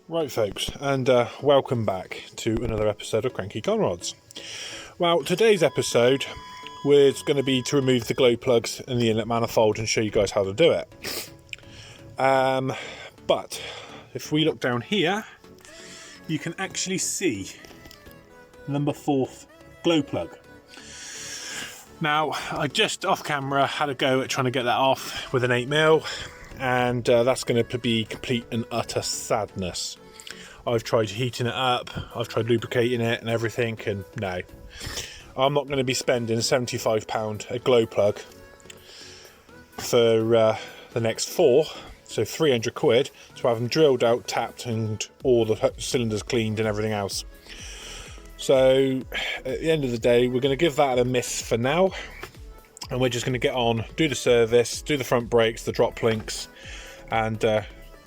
Right folks, and welcome back to another episode of Cranky Conrods. Well, today's episode was going to be to remove the glow plugs in the inlet manifold and show you guys how to do it. But if we look down here, you can actually see number 4th glow plug. Now, I just off camera had a go at trying to get that off with an 8mm, and that's going to be complete and utter sadness. I've tried heating it up, I've tried lubricating it and everything, and no. I'm not going to be spending £75 a glow plug for the next 4, so 300 quid, to have them drilled out, tapped, and all the cylinders cleaned and everything else. So, at the end of the day, we're going to give that a miss for now, and we're just going to get on, do the service, do the front brakes, the drop links, and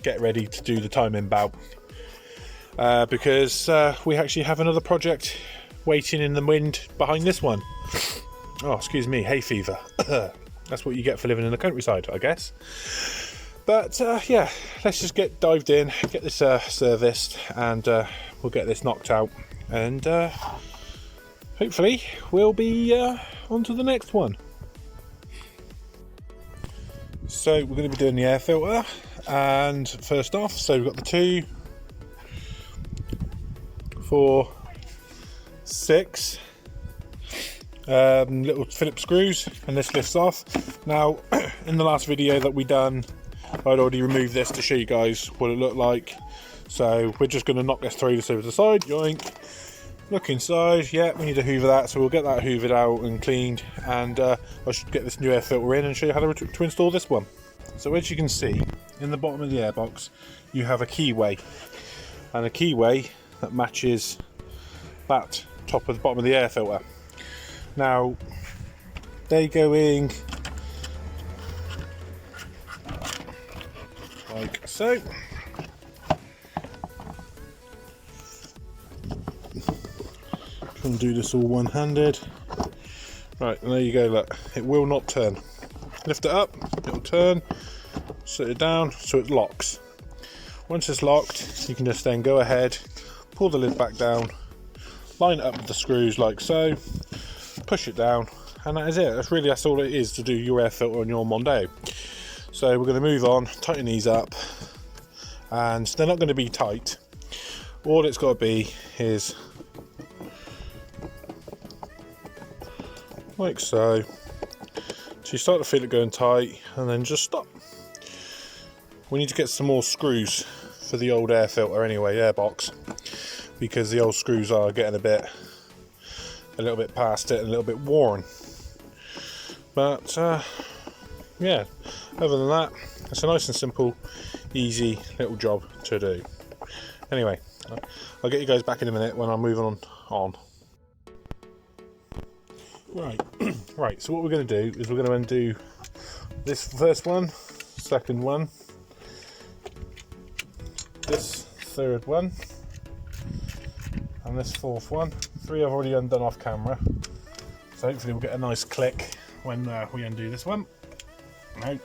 get ready to do the timing bout. Because we actually have another project waiting in the wind behind this one. Oh, excuse me, hay fever. That's what you get for living in the countryside, I guess. But yeah, let's just get dived in, get this serviced, and we'll get this knocked out. And hopefully we'll be on to the next one. So we're going to be doing the air filter, and first off, so we've got the 2, 4, 6 little Phillips screws, and this lifts off. Now, in the last video that we done, I'd already removed this to show you guys what it looked like. So we're just going to knock this through this over to the side, yoink. Look inside, yeah, we need to hoover that, so we'll get that hoovered out and cleaned, and I should get this new air filter in and show you how to install this one. So as you can see, in the bottom of the airbox, you have a keyway, and a keyway that matches that top of the bottom of the air filter. Now, they go in like so. Try and do this all one-handed. Right, and there you go, look, it will not turn. Lift it up, it'll turn, set it down so it locks. Once it's locked, you can just then go ahead, pull the lid back down, line it up with the screws like so, push it down, and that is it. That's all it is to do your air filter on your Mondeo. So we're going to move on, tighten these up, and they're not going to be tight. All it's got to be is like so. So you start to feel it going tight, and then just stop. We need to get some more screws for the old air filter anyway, airbox, because the old screws are getting a little bit past it and a little bit worn. But yeah, other than that, it's a nice and simple, easy little job to do. Anyway, I'll get you guys back in a minute when I'm moving on. Right, so what we're going to do is we're going to undo this first one, second one, this third one, and this fourth one. 3 I've already undone off camera, so hopefully we'll get a nice click when we undo this one. No,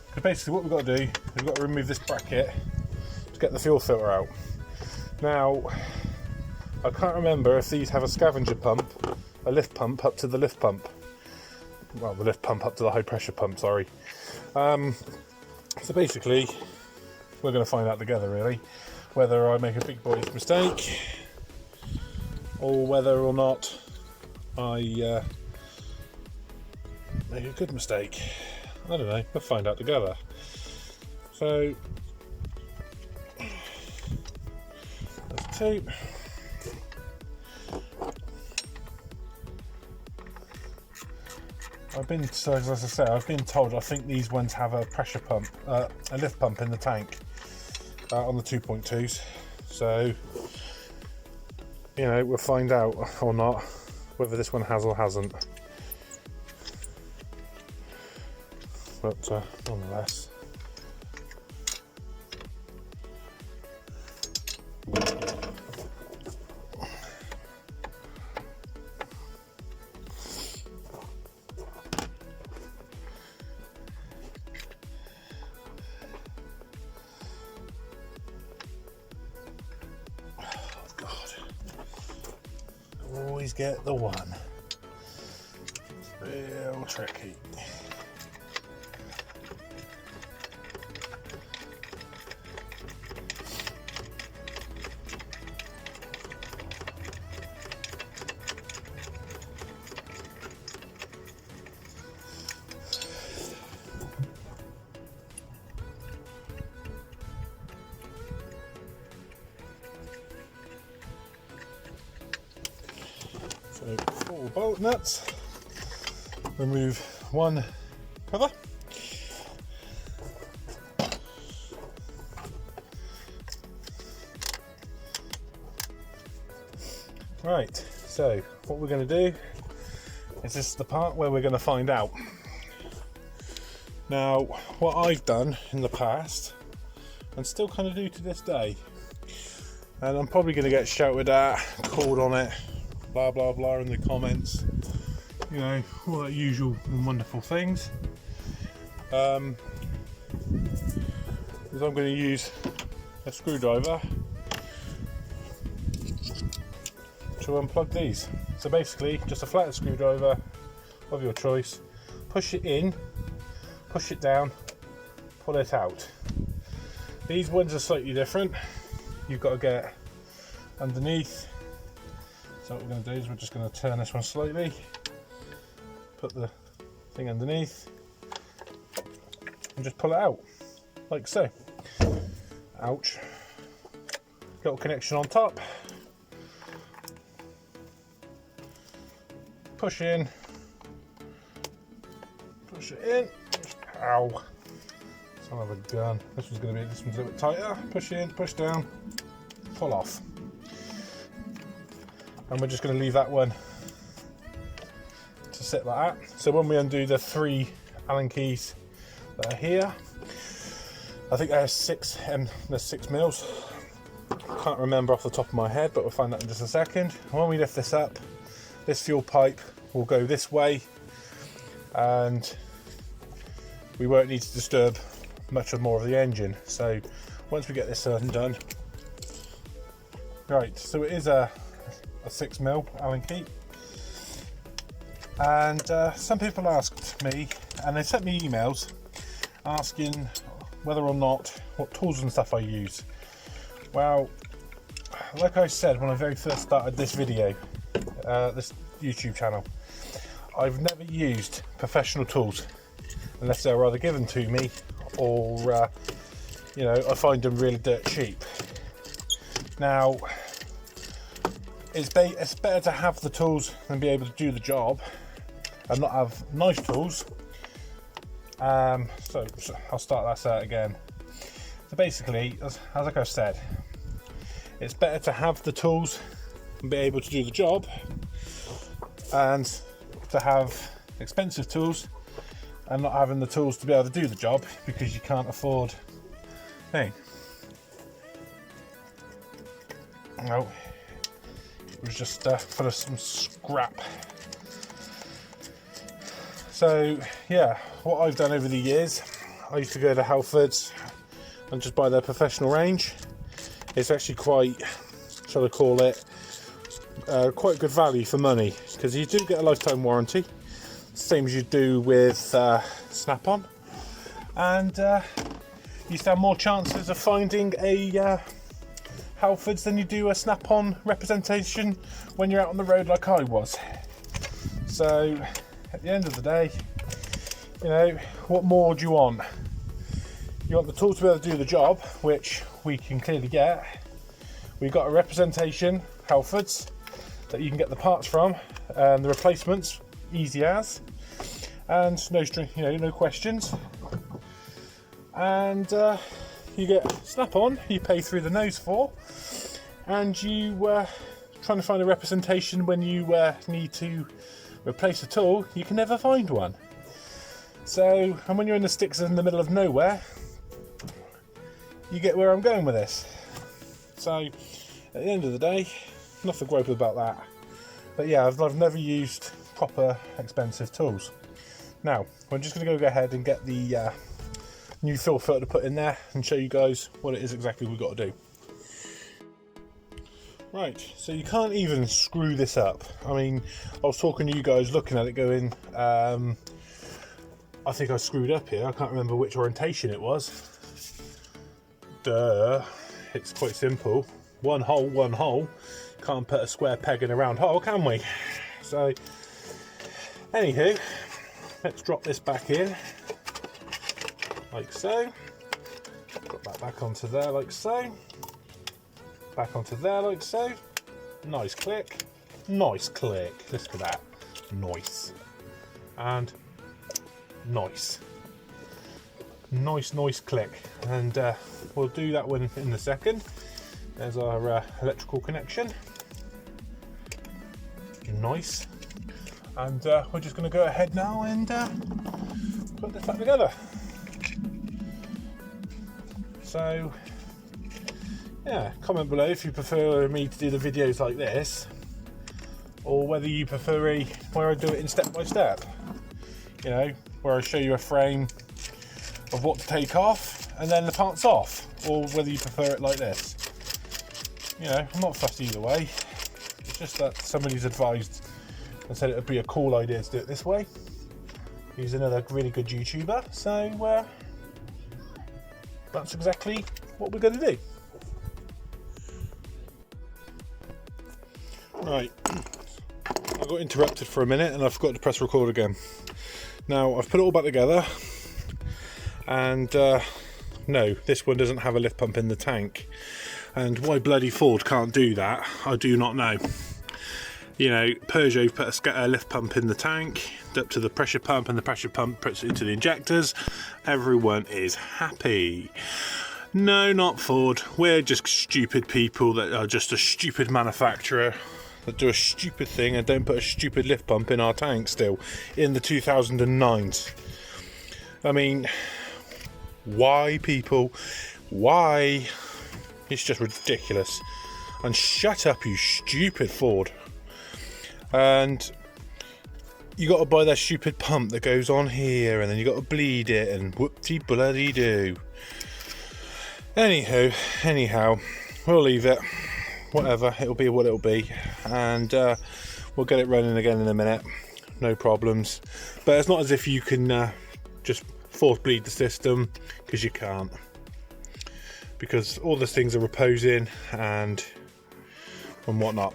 because basically what we've got to do is we've got to remove this bracket to get the fuel filter out. Now, I can't remember if these have a scavenger pump, a lift pump up to the lift pump. Well, the lift pump up to the high pressure pump, sorry. So basically, we're going to find out together really, whether I make a big boy's mistake, or whether or not I make a good mistake. I don't know, we'll find out together. So, that's tape. As I say, I've been told I think these ones have a pressure pump, a lift pump in the tank on the 2.2s. So, you know, we'll find out or not whether this one has or hasn't. But nonetheless. always get the one. Real tricky. So 4 bolt nuts, remove one cover, right, so what we're going to do is this is the part where we're going to find out. Now what I've done in the past and still kind of do to this day, and I'm probably going to get shouted at, called on it, blah blah blah in the comments, you know, all that usual and wonderful things, is I'm going to use a screwdriver to unplug these. So basically just a flat screwdriver of your choice, push it in, push it down, pull it out. These ones are slightly different. You've got to get underneath. So what we're going to do is we're just going to turn this one slightly, put the thing underneath and just pull it out like so. Ouch. Little connection on top, push in, push it in. Ow, son of a gun. This one's a little bit tighter. Push in, push down, pull off. And we're just going to leave that one to sit like that. So when we undo the 3 Allen keys that are here, I think there's 6 mils. Can't remember off the top of my head, but we'll find that in just a second. When we lift this up, this fuel pipe will go this way, and we won't need to disturb much more of the engine. So once we get this undone, right, so it is a 6 mil Allen key, and some people asked me, and they sent me emails asking whether or not what tools and stuff I use. Well, like I said when I very first started this video, this YouTube channel, I've never used professional tools unless they were either given to me or you know, I find them really dirt cheap. Now it's better to have the tools and be able to do the job and not have nice tools. So I'll start that out again. So basically, as like I've said, it's better to have the tools and be able to do the job, and to have expensive tools and not having the tools to be able to do the job because you can't afford. Hey, no, it was just full of some scrap. So yeah, what I've done over the years, I used to go to Halfords and just buy their professional range. It's actually quite, shall I call it, quite good value for money, because you do get a lifetime warranty, same as you do with Snap-on, and you still have more chances of finding a Halfords than you do a Snap-on representation when you're out on the road like I was. So at the end of the day, you know, what more do you want? You want the tools to be able to do the job, which we can clearly get. We've got a representation, Halfords, that you can get the parts from, and the replacements, easy as, and no questions. And you get Snap-on, you pay through the nose for, and you trying to find a representation when you need to replace a tool, you can never find one. So, and when you're in the sticks in the middle of nowhere, you get where I'm going with this. So at the end of the day, nothing grope about that. But yeah, I've never used proper expensive tools. Now we're just going to go ahead and get the new fill filter to put in there and show you guys what it is exactly we've got to do. Right, so you can't even screw this up. I mean, I was talking to you guys looking at it going, I think I screwed up here. I can't remember which orientation it was. Duh, it's quite simple. One hole, one hole. Can't put a square peg in a round hole, can we? So, anywho, let's drop this back in, like so. Drop that back onto there, like so. Back onto there, like so. Nice click. Nice click. Look at that. Nice. And nice. Nice click. And we'll do that one in a second. There's our electrical connection. Nice. And we're just going to go ahead now and put this back together. So, yeah, comment below if you prefer me to do the videos like this, or whether you prefer where I do it in step by step. You know, where I show you a frame of what to take off and then the parts off, or whether you prefer it like this. You know, I'm not fussed either way. It's just that somebody's advised and said it would be a cool idea to do it this way. He's another really good YouTuber, so that's exactly what we're going to do. Right, I got interrupted for a minute and I forgot to press record again. Now I've put it all back together, and no, this one doesn't have a lift pump in the tank. And why bloody Ford can't do that, I do not know. You know, Peugeot put a lift pump in the tank, up to the pressure pump, and the pressure pump puts it into the injectors. Everyone is happy. No, not Ford. We're just stupid people that are just a stupid manufacturer that do a stupid thing and don't put a stupid lift pump in our tank still in the 2009s. I mean, why, people? Why? It's just ridiculous. And shut up, you stupid Ford. And you got to buy that stupid pump that goes on here, and then you got to bleed it, and whoopty bloody do. Anyhow, we'll leave it. Whatever, it'll be what it'll be, and we'll get it running again in a minute. No problems. But it's not as if you can just force bleed the system, because you can't. Because all the things are reposing and whatnot.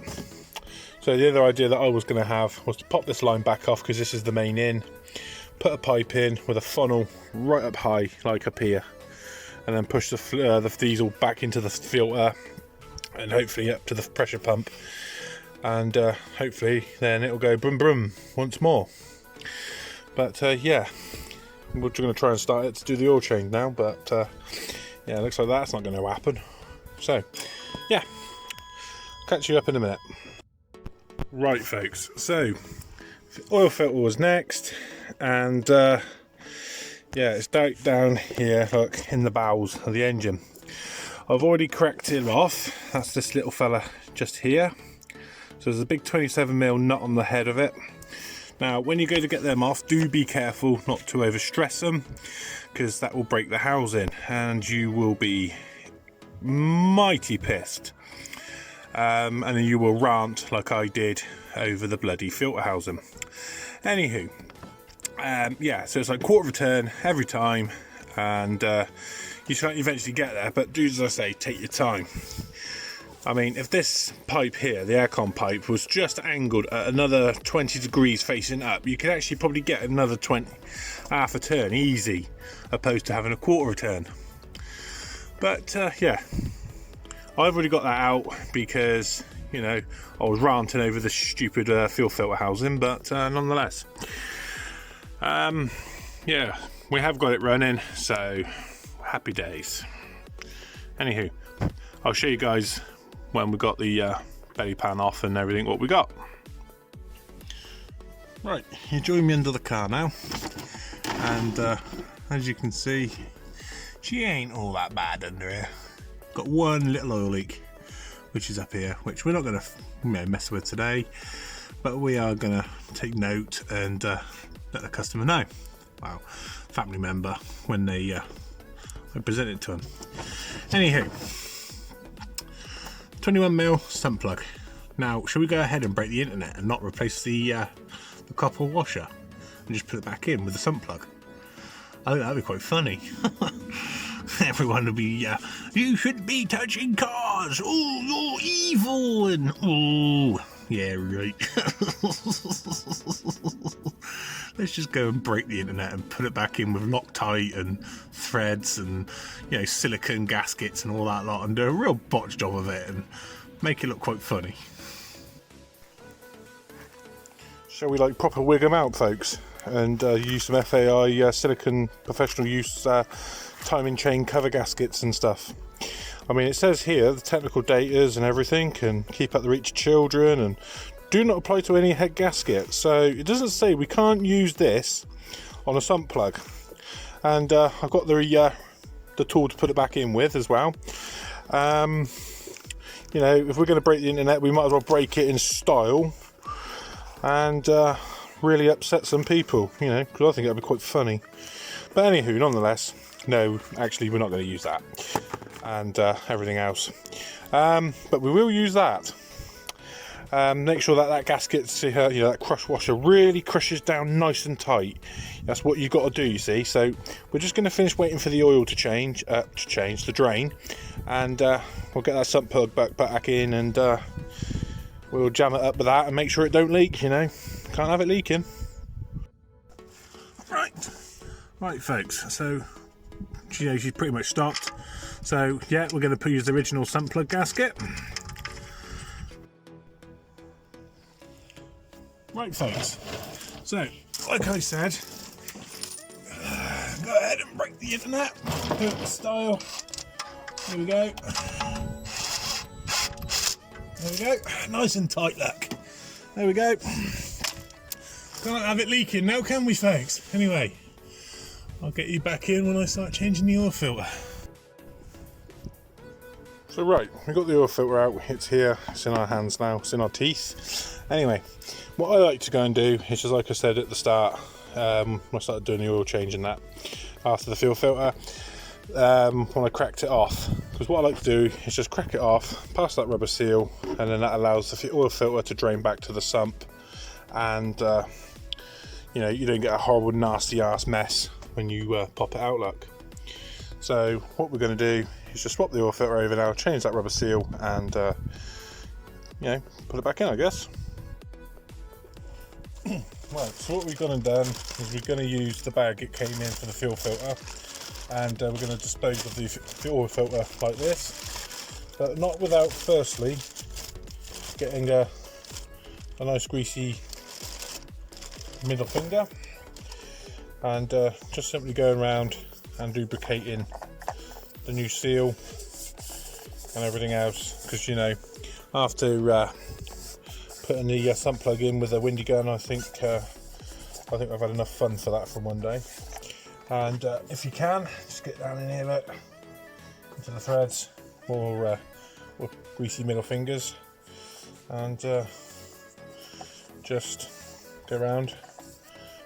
So the other idea that I was going to have was to pop this line back off, because this is the main in, put a pipe in with a funnel right up high, like up here, and then push the diesel back into the filter and hopefully up to the pressure pump, and hopefully then it'll go brum brum once more. But yeah, we're just going to try and start it to do the oil change now, but yeah, it looks like that's not going to happen. So yeah, catch you up in a minute. Right folks, so oil filter was next, and yeah, it's down here, look, in the bowels of the engine. I've already cracked it off. That's this little fella just here. So there's a big 27mm nut on the head of it. Now when you go to get them off, do be careful not to overstress them, because that will break the housing and you will be mighty pissed. And then you will rant like I did over the bloody filter housing. Anywho, yeah, so it's like quarter of a turn every time, and you should eventually get there, but do as I say, take your time. I mean, if this pipe here, the aircon pipe, was just angled at another 20 degrees facing up, you could actually probably get another half a turn easy, opposed to having a quarter of a turn. But yeah, I've already got that out because, you know, I was ranting over the stupid fuel filter housing, but nonetheless, yeah, we have got it running, so happy days. Anywho, I'll show you guys when we got the belly pan off and everything what we got. Right, you join me under the car now, and as you can see, she ain't all that bad under here. Got one little oil leak, which is up here, which we're not going to mess with today, but we are going to take note and let the customer know. Wow, family member, when I present it to them. Anywho, 21mm sump plug. Now, shall we go ahead and break the internet and not replace the copper washer and just put it back in with the sump plug? I think that'd be quite funny. Everyone will be, you shouldn't be touching cars. Oh, you're evil. And oh, yeah, right. Let's just go and break the internet and put it back in with Loctite and threads and, you know, silicone gaskets and all that lot, and do a real botch job of it and make it look quite funny. Shall we like proper wig them out, folks, and use some FAI silicone professional use timing chain cover gaskets and stuff? I mean, it says here the technical datas and everything can keep out the reach of children and do not apply to any head gasket. So it doesn't say we can't use this on a sump plug. And I've got the tool to put it back in with as well. You know, if we're going to break the internet, we might as well break it in style and really upset some people, you know, because I think that'd be quite funny. But anywho, nonetheless, no, actually we're not going to use that and everything else, but we will use that. Make sure that gasket, you know, that crush washer really crushes down nice and tight. That's what you've got to do, you see. So we're just going to finish waiting for the oil to change, the drain, and we'll get that sump plug back in, and we'll jam it up with that and make sure it don't leak. You know, can't have it leaking. Right, folks. So you know, she's pretty much stopped. So yeah, we're going to use the original sump plug gasket. Right, folks. So, like I said, go ahead and break the internet. Do it with style. There we go. There we go. Nice and tight, look. There we go. Can't have it leaking now, can we, folks? Anyway, I'll get you back in when I start changing the oil filter. So right, we've got the oil filter out, it's here, it's in our hands now, it's in our teeth. Anyway, what I like to go and do is, just like I said at the start, when I started doing the oil change and that, after the fuel filter, when I cracked it off, because what I like to do is just crack it off, pass that rubber seal, and then that allows the oil filter to drain back to the sump, and you know, you don't get a horrible nasty ass mess when you pop it out, look. So what we're going to do is just swap the oil filter over now, change that rubber seal, and you know, put it back in, I guess. Right, so what we've gone and done is we're going to use the bag it came in for the fuel filter, and we're going to dispose of the oil filter like this, but not without firstly getting a nice greasy middle finger, and just simply going around and lubricating the new seal and everything else, because you know, after putting the sump plug in with a windy gun, I think I've had enough fun for that from one day. And if you can, just get down in here, look, into the threads, or greasy middle fingers, and just go around,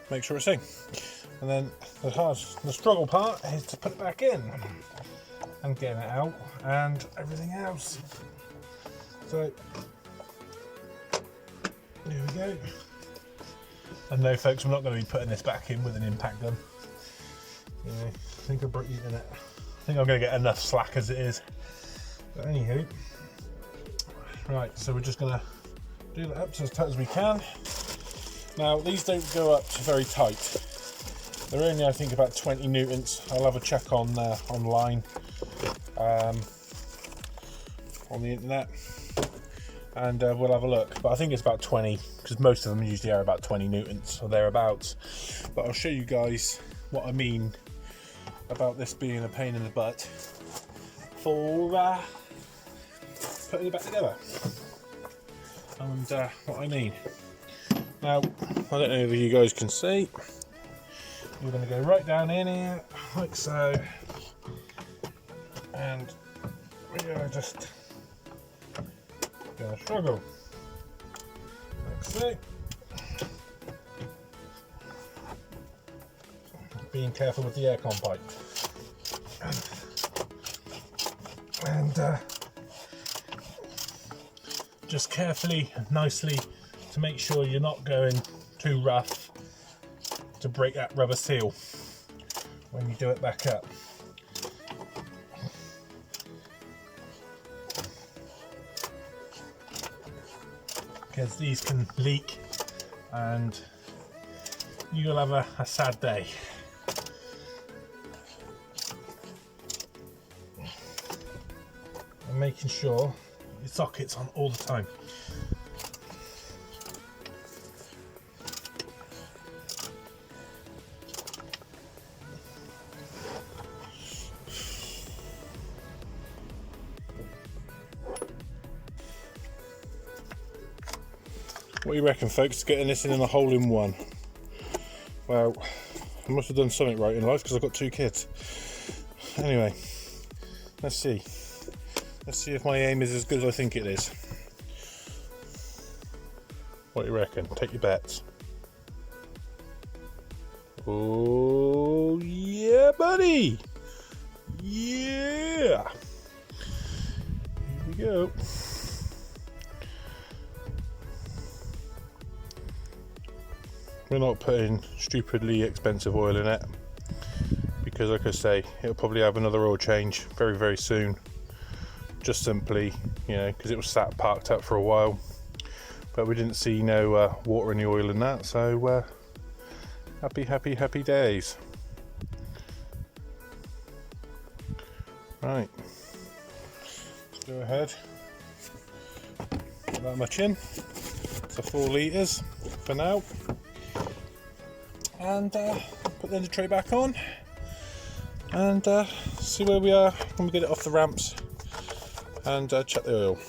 make sure it's in. And then the struggle part is to put it back in and getting it out and everything else. So there we go. And no, folks, I'm not going to be putting this back in with an impact gun. You know, I think I'm going to get enough slack as it is. But anywho, right, so we're just going to do that up to as tight as we can. Now, these don't go up very tight. They're only, I think, about 20 newtons. I'll have a check on online on the internet, and we'll have a look. But I think it's about 20, because most of them usually are about 20 newtons or thereabouts. But I'll show you guys what I mean about this being a pain in the butt for putting it back together, and what I mean. Now, I don't know if you guys can see. We're going to go right down in here, like so, and we are just going to struggle, like so. Being careful with the aircon pipe, and just carefully and nicely to make sure you're not going too rough to break that rubber seal when you do it back up. Because these can leak and you'll have a sad day. And making sure your socket's on all the time. What do you reckon, folks, getting this in a hole-in-one? Well, I must have done something right in life because I've got 2 kids. Anyway, let's see. Let's see if my aim is as good as I think it is. What do you reckon? Take your bets. Oh, yeah, buddy! Yeah! Here we go. We're not putting stupidly expensive oil in it because, like I say, it'll probably have another oil change very, very soon. Just simply, you know, because it was sat parked up for a while, but we didn't see no water in the oil in that, so happy days. Right, let's go ahead, put that much in, so 4 litres for now. And put the tray back on and see where we are when we get it off the ramps and check the oil.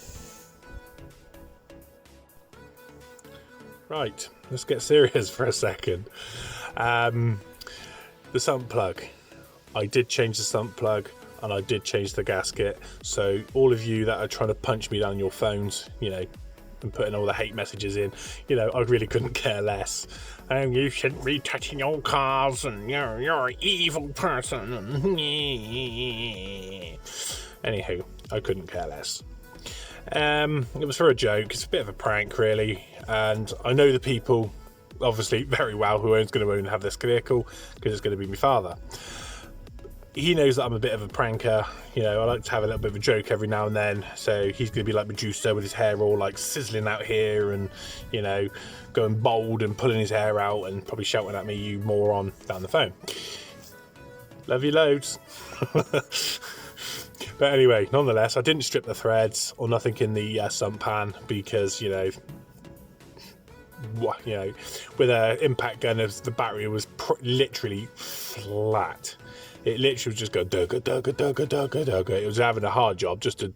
Right, let's get serious for a second. The sump plug. I did change the sump plug and I did change the gasket, so all of you that are trying to punch me down your phones, you know, and putting all the hate messages in, you know, I really couldn't care less. You shouldn't be touching your cars and you're an evil person. Anywho, I couldn't care less. It was for a joke. It's a bit of a prank, really, and I know the people obviously very well who is going to own and have this vehicle because it's going to be my father. He knows that I'm a bit of a pranker, you know, I like to have a little bit of a joke every now and then, so he's going to be like Medusa with his hair all like sizzling out here and, you know, going bold and pulling his hair out and probably shouting at me, "You moron," down the phone. Love you loads. But anyway, nonetheless, I didn't strip the threads or nothing in the sump pan because, you know, with an impact gun, the battery was literally flat. It literally was just go dugga dugga dugga dugga dugga. It was having a hard job just to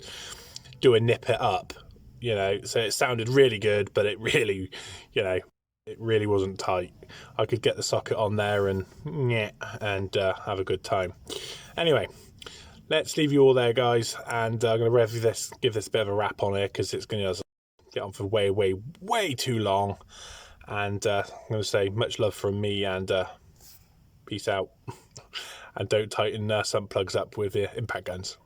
do a nip it up, you know. So it sounded really good, but it really, you know, it really wasn't tight. I could get the socket on there and have a good time. Anyway, let's leave you all there, guys, and I'm going to give this a bit of a wrap on here because it's going to get on for way too long. And I'm going to say much love from me and peace out. And don't tighten sump plugs up with impact guns.